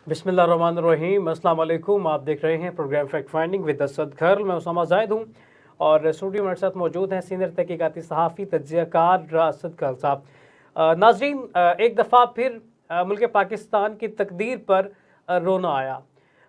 बिस्मिल्लाहिर्रहमानिर्रहीम, अस्सलाम वालेकुम। आप देख रहे हैं program fact finding with Asad घर। मैं उसामा जाहिद हूँ और स्टूडियो में मेरे साथ मौजूद हैं सीनियर तहकीकाती सहाफ़ी तज्ज़ियाकार असद घर साहब। नाज़रीन, एक दफ़ा फिर मुल्क पाकिस्तान की तकदीर पर रोना आया।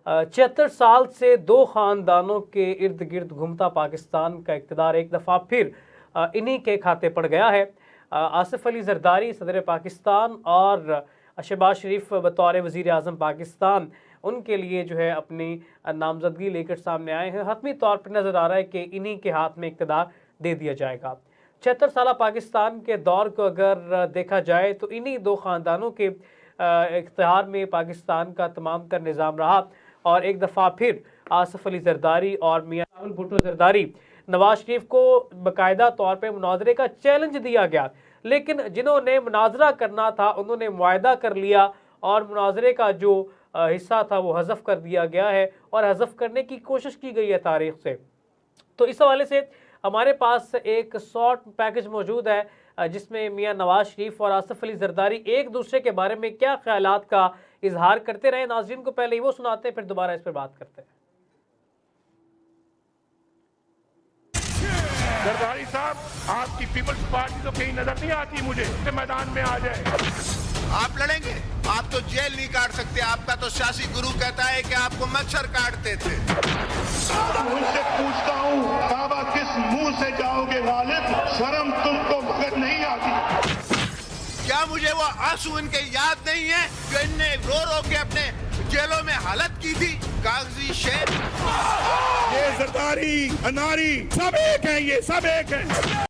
76 साल से दो ख़ानदानों के इर्द गिर्द घूमता पाकिस्तान का इक़्तिदार एक दफ़ा फिर इन्हीं के खाते पड़ गया है। आसिफ अली ज़रदारी सदर पाकिस्तान और शहबाज शरीफ बतौर वज़ीर आज़म पाकिस्तान उनके लिए जो है अपनी नामजदगी लेकर सामने आए हैं। हतमी तौर पर नज़र आ रहा है कि इन्हीं के हाथ में इक़्तिदार दे दिया जाएगा। 76 साल पाकिस्तान के दौर को अगर देखा जाए तो इन्हीं दो ख़ानदानों के इख्तियार में पाकिस्तान का तमाम तर निज़ाम रहा और एक दफ़ा फिर आसिफ अली ज़रदारी और मियां भुट्टो ज़रदारी नवाज शरीफ को बाकायदा तौर पर मुनाजरे का चैलेंज दिया गया, लेकिन जिन्होंने मुनाजरा करना था उन्होंने मुआहदा कर लिया और मुनाजरे का जो हिस्सा था वो हज़फ कर दिया गया है और हज़फ करने की कोशिश की गई है तारीख से। तो इस हवाले से हमारे पास एक शॉर्ट पैकेज मौजूद है जिसमें मियां नवाज शरीफ और आसिफ अली ज़रदारी एक दूसरे के बारे में क्या ख्यालात का इजहार करते रहे। नाज़रीन को पहले ही वो सुनाते हैं, फिर दोबारा इस पर बात करते हैं। ज़रदारी साहब, आपकी पीपल्स पार्टी तो कहीं नजर नहीं आती मुझे, मैदान में आ जाए। आप लड़ेंगे? आप तो जेल नहीं काट सकते। आपका तो सियासी गुरु कहता है कि आपको मच्छर काटते थे। मुझसे पूछता हूँ, काबा किस मुंह से जाओगे गालिब? शर्म तुमको मगर नहीं आती। क्या मुझे वो आंसू इनके याद नहीं है जो इनने रो रो के अपने जेलों में हालत की थी? कागजी शेर, ये ज़रदारी, अनारी सब एक हैं, ये सब एक हैं।